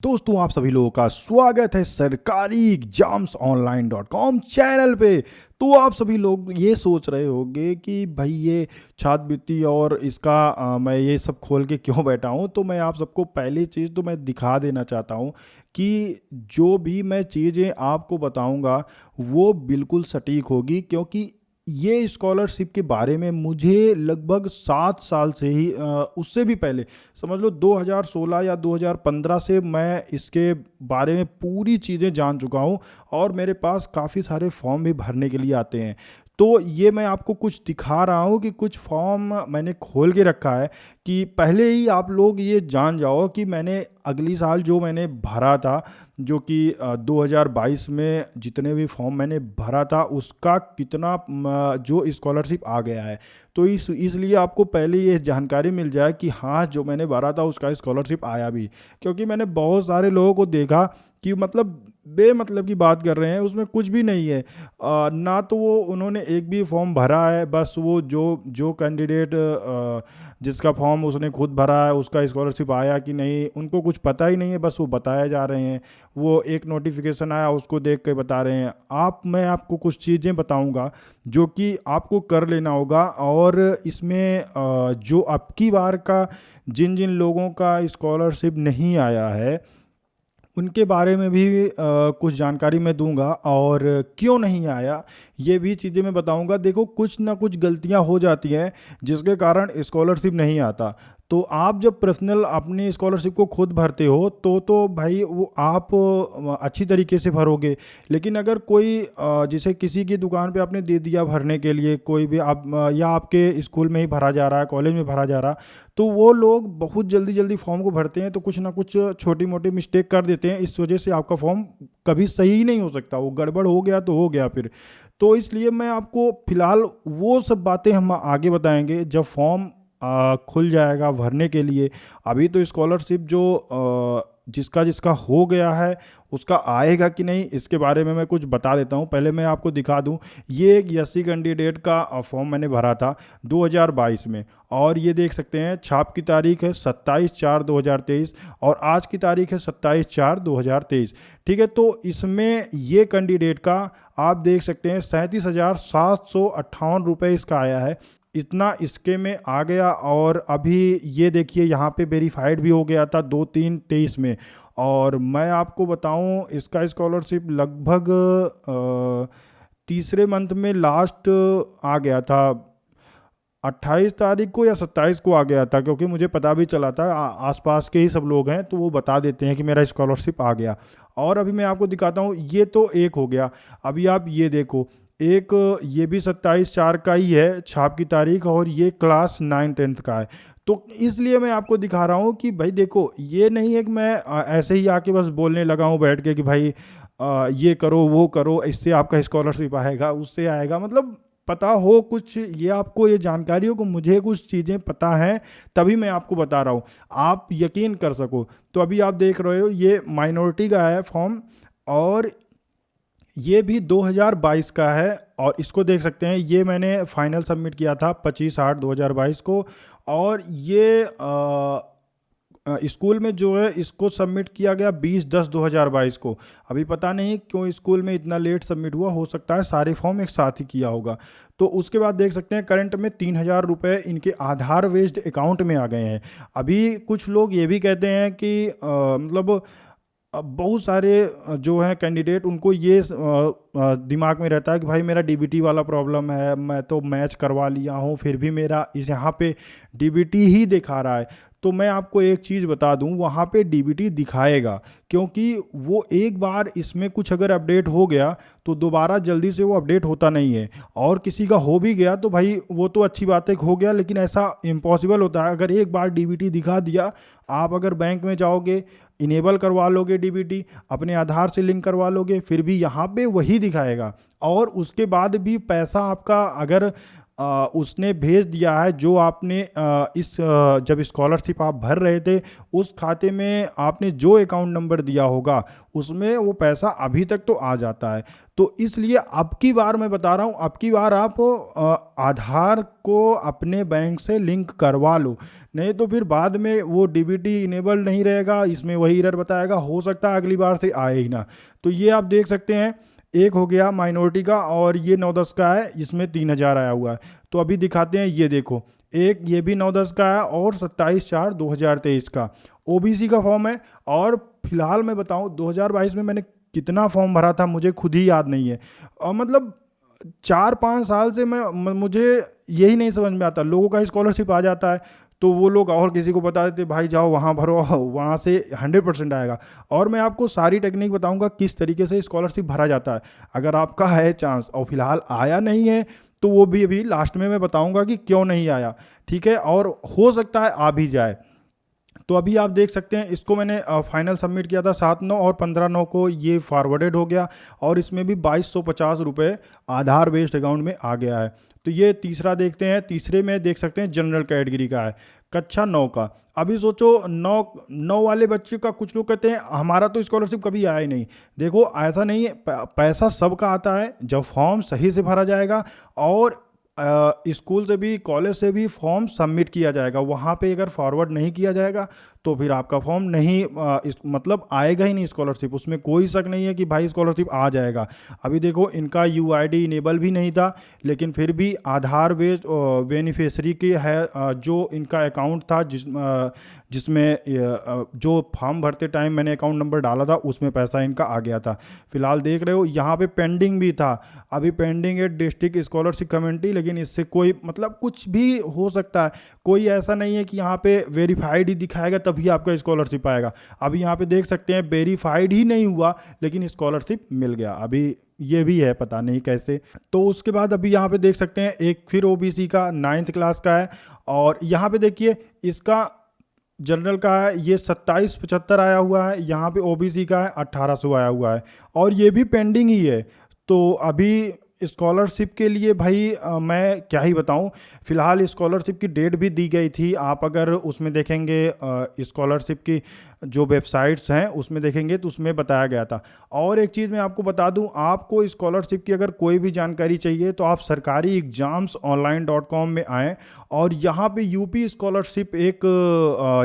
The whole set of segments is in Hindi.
दोस्तों आप सभी लोगों का स्वागत है सरकारी exams online dot com channel पे। तो आप सभी लोग ये सोच रहे होंगे कि भाई ये छात्रवृत्ति और इसका मैं ये सब खोल के क्यों बैठा हूँ। तो मैं आप सबको पहली चीज़ तो मैं दिखा देना चाहता हूँ कि जो भी मैं चीज़ें आपको बताऊँगा वो बिल्कुल सटीक होगी, क्योंकि ये स्कॉलरशिप के बारे में मुझे लगभग 7 साल से ही उससे भी पहले समझ लो 2016 या 2015 से मैं इसके बारे में पूरी चीज़ें जान चुका हूँ। और मेरे पास काफ़ी सारे फॉर्म भी भरने के लिए आते हैं। तो ये मैं आपको कुछ दिखा रहा हूँ कि कुछ फॉर्म मैंने खोल के रखा है कि पहले ही आप लोग ये जान जाओ कि मैंने अगली साल जो मैंने भरा था, जो कि 2022 में जितने भी फॉर्म मैंने भरा था उसका कितना जो स्कॉलरशिप आ गया है। तो इसलिए आपको पहले ये जानकारी मिल जाए कि हाँ जो मैंने भरा था उसका स्कॉलरशिप आया भी। क्योंकि मैंने बहुत सारे लोगों को देखा कि मतलब बेमतलब की बात कर रहे हैं, उसमें कुछ भी नहीं है। ना तो वो उन्होंने एक भी फॉर्म भरा है, बस वो जो जो कैंडिडेट जिसका फॉर्म उसने खुद भरा है उसका स्कॉलरशिप आया कि नहीं उनको कुछ पता ही नहीं है, बस वो बताया जा रहे हैं। वो एक नोटिफिकेशन आया उसको देख के बता रहे हैं। मैं आपको कुछ चीज़ें बताऊंगा जो कि आपको कर लेना होगा। और इसमें जो अब की बार का जिन जिन लोगों का स्कॉलरशिप नहीं आया है उनके बारे में भी कुछ जानकारी मैं दूंगा, और क्यों नहीं आया ये भी चीज़ें मैं बताऊंगा। देखो कुछ ना कुछ गलतियां हो जाती हैं जिसके कारण स्कॉलरशिप नहीं आता। तो आप जब पर्सनल अपनी स्कॉलरशिप को खुद भरते हो तो भाई वो आप अच्छी तरीके से भरोगे। लेकिन अगर कोई जैसे किसी की दुकान पे आपने दे दिया भरने के लिए, कोई भी आप या आपके स्कूल में ही भरा जा रहा है, कॉलेज में भरा जा रहा, तो वो लोग बहुत जल्दी जल्दी फॉर्म को भरते हैं तो कुछ ना कुछ छोटी मोटी मिस्टेक कर देते हैं। इस वजह से आपका फॉर्म कभी सही ही नहीं हो सकता, वो गड़बड़ हो गया तो हो गया फिर। तो इसलिए मैं आपको फिलहाल वो सब बातें हम आगे बताएंगे जब फॉर्म खुल जाएगा भरने के लिए। अभी तो स्कॉलरशिप जो जिसका जिसका हो गया है उसका आएगा कि नहीं इसके बारे में मैं कुछ बता देता हूँ। पहले मैं आपको दिखा दूँ, ये एक एससी कैंडिडेट का फॉर्म मैंने भरा था 2022 में। और ये देख सकते हैं छाप की तारीख है 27/4/2023 और आज की तारीख है 27/4/2023। ठीक है, तो इसमें ये कैंडिडेट का आप देख सकते हैं 37,758 रुपये इसका आया है। इतना इसके में आ गया। और अभी ये देखिए यहाँ पे वेरीफाइड भी हो गया था 2/3/23 में। और मैं आपको बताऊं इसका स्कॉलरशिप लगभग तीसरे मंथ में लास्ट आ गया था, 28 तारीख को या 27 को आ गया था। क्योंकि मुझे पता भी चला था, आसपास के ही सब लोग हैं तो वो बता देते हैं कि मेरा स्कॉलरशिप आ गया। और अभी मैं आपको दिखाता हूँ, ये तो एक हो गया। अभी आप ये देखो, एक ये भी 27/4 का ही है छाप की तारीख, और ये क्लास 9th-10th का है। तो इसलिए मैं आपको दिखा रहा हूँ कि भाई देखो ये नहीं है कि मैं ऐसे ही आके बस बोलने लगा हूँ बैठ के कि भाई ये करो वो करो इससे आपका स्कॉलरशिप आएगा उससे आएगा। मतलब पता हो कुछ, ये आपको ये जानकारी हो कि मुझे कुछ चीज़ें पता हैं तभी मैं आपको बता रहा हूँ, आप यकीन कर सको। तो अभी आप देख रहे हो ये माइनॉरिटी का है फॉर्म, और ये भी 2022 का है। और इसको देख सकते हैं, ये मैंने फाइनल सबमिट किया था 25/8/2022 को। और ये स्कूल में जो है इसको सबमिट किया गया 20/10/2022 को। अभी पता नहीं क्यों स्कूल में इतना लेट सबमिट हुआ, हो सकता है सारे फॉर्म एक साथ ही किया होगा। तो उसके बाद देख सकते हैं करंट में 3,000 रुपये इनके आधार बेस्ड अकाउंट में आ गए हैं। अभी कुछ लोग ये भी कहते हैं कि मतलब अब बहुत सारे जो हैं कैंडिडेट उनको ये दिमाग में रहता है कि भाई मेरा डीबीटी वाला प्रॉब्लम है, मैं तो मैच करवा लिया हूँ फिर भी मेरा इस यहाँ पे डीबीटी ही दिखा रहा है। तो मैं आपको एक चीज़ बता दूं, वहाँ पे डीबीटी दिखाएगा, क्योंकि वो एक बार इसमें कुछ अगर अपडेट हो गया तो दोबारा जल्दी से वो अपडेट होता नहीं है। और किसी का हो भी गया तो भाई वो तो अच्छी बात है कि हो गया, लेकिन ऐसा इम्पॉसिबल होता है। अगर एक बार डीबीटी दिखा दिया, आप अगर बैंक में जाओगे इनेबल करवा लोगे डीबीटी, अपने आधार से लिंक करवा लोगे, फिर भी यहाँ पे वही दिखाएगा। और उसके बाद भी पैसा आपका अगर उसने भेज दिया है जो आपने जब स्कॉलरशिप आप भर रहे थे उस खाते में आपने जो अकाउंट नंबर दिया होगा उसमें वो पैसा अभी तक तो आ जाता है। तो इसलिए अब की बार मैं बता रहा हूँ, अब की बार आप आधार को अपने बैंक से लिंक करवा लो, नहीं तो फिर बाद में वो डीबीटी इनेबल नहीं रहेगा, इसमें वही एरर बताएगा, हो सकता है अगली बार से आए ही ना। तो ये आप देख सकते हैं, एक हो गया माइनॉरिटी का और ये 9-10 का है, इसमें 3,000 आया हुआ है। तो अभी दिखाते हैं, ये देखो एक ये भी 9-10 का है और 27/4/2023 का ओबीसी का फॉर्म है। और फिलहाल मैं बताऊं 2022 में मैंने कितना फॉर्म भरा था मुझे खुद ही याद नहीं है। और मतलब 4-5 साल से मुझे यही नहीं समझ में आता, लोगों का स्कॉलरशिप आ जाता है तो वो लोग और किसी को बता देते भाई जाओ वहाँ भरो, वहाँ से 100% आएगा। और मैं आपको सारी टेक्निक बताऊंगा किस तरीके से स्कॉलरशिप भरा जाता है। अगर आपका है चांस और फिलहाल आया नहीं है तो वो भी अभी लास्ट में मैं बताऊंगा कि क्यों नहीं आया, ठीक है, और हो सकता है आ भी जाए। तो अभी आप देख सकते हैं, इसको मैंने फाइनल सबमिट किया था 7/9 और 15/9 को ये फॉरवर्डेड हो गया और इसमें भी 2250 रुपये आधार बेस्ड अकाउंट में आ गया है। तो ये तीसरा देखते हैं, तीसरे में देख सकते हैं जनरल कैटेगरी का है, कक्षा 9 का। अभी सोचो 9 वाले बच्चे का, कुछ लोग कहते हैं हमारा तो स्कॉलरशिप कभी आया ही नहीं। देखो ऐसा नहीं है, पैसा सबका आता है जब फॉर्म सही से भरा जाएगा और स्कूल से भी कॉलेज से भी फॉर्म सबमिट किया जाएगा। वहाँ पे अगर फॉरवर्ड नहीं किया जाएगा तो फिर आपका फॉर्म नहीं मतलब आएगा ही नहीं स्कॉलरशिप। उसमें कोई शक नहीं है कि भाई स्कॉलरशिप आ जाएगा। अभी देखो इनका यूआईडी इनेबल भी नहीं था, लेकिन फिर भी आधार बेस्ड बेनिफिशियरी के है जो इनका अकाउंट था जिसमें जो फॉर्म भरते टाइम मैंने अकाउंट नंबर डाला था उसमें पैसा इनका आ गया था। फिलहाल देख रहे हो यहाँ पे पेंडिंग भी था, अभी पेंडिंग है डिस्ट्रिक्ट स्कॉलरशिप कमेटी, लेकिन इससे कोई मतलब कुछ भी हो सकता है। कोई ऐसा नहीं है कि यहाँ पे वेरीफाइड ही दिखाएगा तभी आपका स्कॉलरशिप आएगा। अभी यहाँ पे देख सकते हैं वेरीफाइड ही नहीं हुआ लेकिन स्कॉलरशिप मिल गया, अभी ये भी है पता नहीं कैसे। तो उसके बाद अभी यहाँ पे देख सकते हैं एक फिर ओबीसी का 9th क्लास का है और यहाँ पे देखिए इसका जनरल का है, ये 2775 आया हुआ है, यहाँ पे ओबीसी का है 1800 आया हुआ है और ये भी पेंडिंग ही है। तो अभी स्कॉलरशिप के लिए भाई मैं क्या ही बताऊं, फ़िलहाल स्कॉलरशिप की डेट भी दी गई थी। आप अगर उसमें देखेंगे स्कॉलरशिप की जो वेबसाइट्स हैं उसमें देखेंगे तो उसमें बताया गया था। और एक चीज़ मैं आपको बता दूं, आपको स्कॉलरशिप की अगर कोई भी जानकारी चाहिए तो आप सरकारी एग्ज़ाम्स online.com में आएँ और यहाँ पे यूपी स्कॉलरशिप एक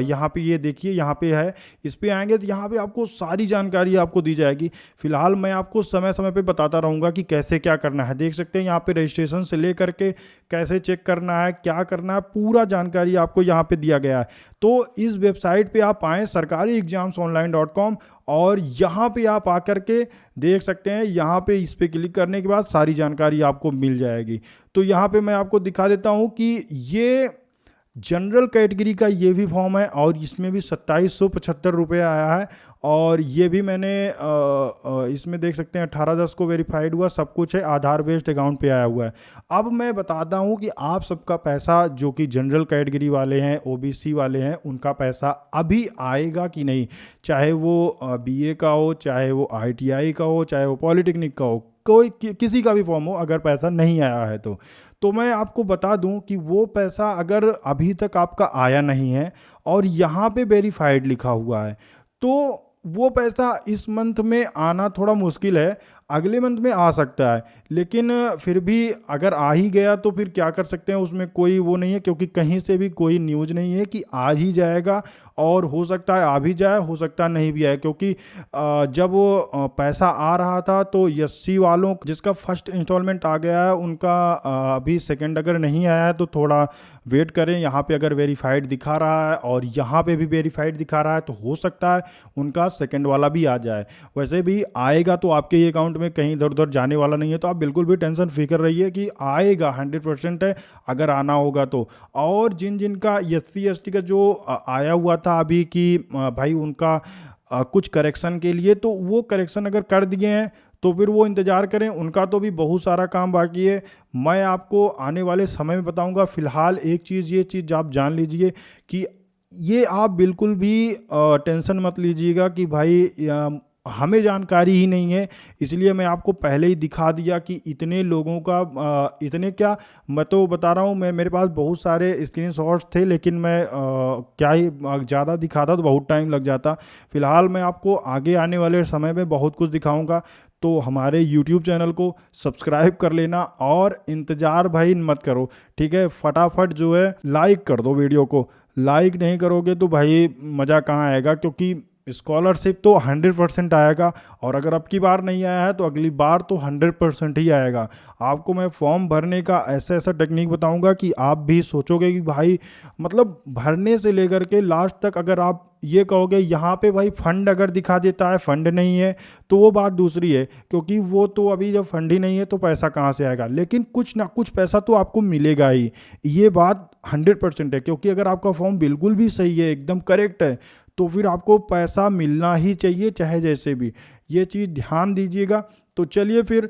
यहाँ पे ये देखिए यहाँ पे है, इस पे आएंगे तो यहाँ पे आपको सारी जानकारी आपको दी जाएगी। फिलहाल मैं आपको समय समय पे बताता रहूँगा कि कैसे क्या करना है। देख सकते हैं यहाँ पे रजिस्ट्रेशन से लेकर के कैसे चेक करना है, क्या करना है, पूरा जानकारी आपको यहाँ पे दिया गया है। तो इस वेबसाइट पे आप आएँ सरकारी एग्जाम्स online.com और यहाँ पे आप आकर के देख सकते हैं, यहाँ पे इस पे क्लिक करने के बाद सारी जानकारी आपको मिल जाएगी। तो यहाँ पे मैं आपको दिखा देता हूँ कि ये जनरल कैटेगरी का ये भी फॉर्म है और इसमें भी 2775 रुपये आया है और ये भी मैंने इसमें देख सकते हैं 18/10 को वेरीफाइड हुआ, सब कुछ है, आधार बेस्ड अकाउंट पे आया हुआ है। अब मैं बताता हूँ कि आप सबका पैसा जो कि जनरल कैटेगरी वाले हैं, ओबीसी वाले हैं, उनका पैसा अभी आएगा कि नहीं, चाहे वो बीए का हो, चाहे वो आईटीआई का हो, चाहे वो पॉलिटेक्निक का हो, कोई किसी का भी फॉर्म हो, अगर पैसा नहीं आया है तो मैं आपको बता दूं कि वो पैसा अगर अभी तक आपका आया नहीं है और यहाँ पे वेरीफाइड लिखा हुआ है तो वो पैसा इस मंथ में आना थोड़ा मुश्किल है, अगले मंथ में आ सकता है। लेकिन फिर भी अगर आ ही गया तो फिर क्या कर सकते हैं, उसमें कोई वो नहीं है क्योंकि कहीं से भी कोई न्यूज़ नहीं है कि आज ही जाएगा। और हो सकता है आ भी जाए, हो सकता है नहीं भी आए, क्योंकि जब वो पैसा आ रहा था तो एससी वालों जिसका फर्स्ट इंस्टॉलमेंट आ गया है उनका अभी सेकंड अगर नहीं आया है तो थोड़ा वेट करें। यहाँ पे अगर वेरीफाइड दिखा रहा है और यहाँ पे भी वेरीफाइड दिखा रहा है तो हो सकता है उनका सेकंड वाला भी आ जाए। वैसे भी आएगा तो आपके ही अकाउंट में कहीं इधर उधर जाने वाला नहीं है, तो आप बिल्कुल भी टेंशन फिक्र रहिए कि आएगा, 100% है अगर आना होगा तो। और जिन जिन का एससी एसटी का जो आया हुआ था अभी कि भाई उनका कुछ करेक्शन के लिए, तो वो करेक्शन अगर कर दिए हैं तो फिर वो इंतज़ार करें, उनका तो भी बहुत सारा काम बाकी है। मैं आपको आने वाले समय में बताऊंगा। फ़िलहाल एक चीज़, ये चीज़ आप जान लीजिए कि ये आप बिल्कुल भी टेंशन मत लीजिएगा कि भाई हमें जानकारी ही नहीं है, इसलिए मैं आपको पहले ही दिखा दिया कि इतने लोगों का इतने क्या, मैं तो बता रहा हूँ, मैं मेरे पास बहुत सारे स्क्रीनशॉट्स थे, लेकिन मैं क्या ही ज़्यादा दिखाता तो बहुत टाइम लग जाता। फिलहाल मैं आपको आगे आने वाले समय में बहुत कुछ दिखाऊंगा, तो हमारे यूट्यूब चैनल को सब्सक्राइब कर लेना और इंतज़ार भाई मत करो, ठीक है। फटाफट जो है लाइक कर दो वीडियो को, लाइक नहीं करोगे तो भाई मज़ा कहाँ आएगा, क्योंकि स्कॉलरशिप तो 100% आएगा, और अगर अब की बार नहीं आया है तो अगली बार तो 100% ही आएगा। आपको मैं फॉर्म भरने का ऐसा ऐसा टेक्निक बताऊंगा कि आप भी सोचोगे कि भाई, मतलब भरने से लेकर के लास्ट तक अगर आप ये कहोगे यहाँ पे भाई फंड अगर दिखा देता है, फंड नहीं है, तो वो बात दूसरी है, क्योंकि वो तो अभी जब फंड ही नहीं है तो पैसा कहाँ से आएगा, लेकिन कुछ ना कुछ पैसा तो आपको मिलेगा ही, ये बात 100% है। क्योंकि अगर आपका फॉर्म बिल्कुल भी सही है, एकदम करेक्ट है, तो फिर आपको पैसा मिलना ही चाहिए, चाहे जैसे भी। ये चीज़ ध्यान दीजिएगा। तो चलिए फिर,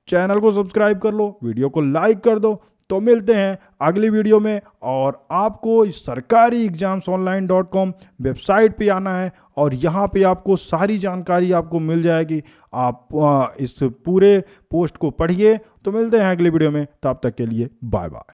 चैनल को सब्सक्राइब कर लो, वीडियो को लाइक कर दो। तो मिलते हैं अगली वीडियो में, और आपको इस सरकारी examsonline.com वेबसाइट पे आना है, और यहाँ पे आपको सारी जानकारी आपको मिल जाएगी। आप इस पूरे पोस्ट को पढ़िए। तो मिलते हैं अगली वीडियो में, तब तक के लिए बाय बाय।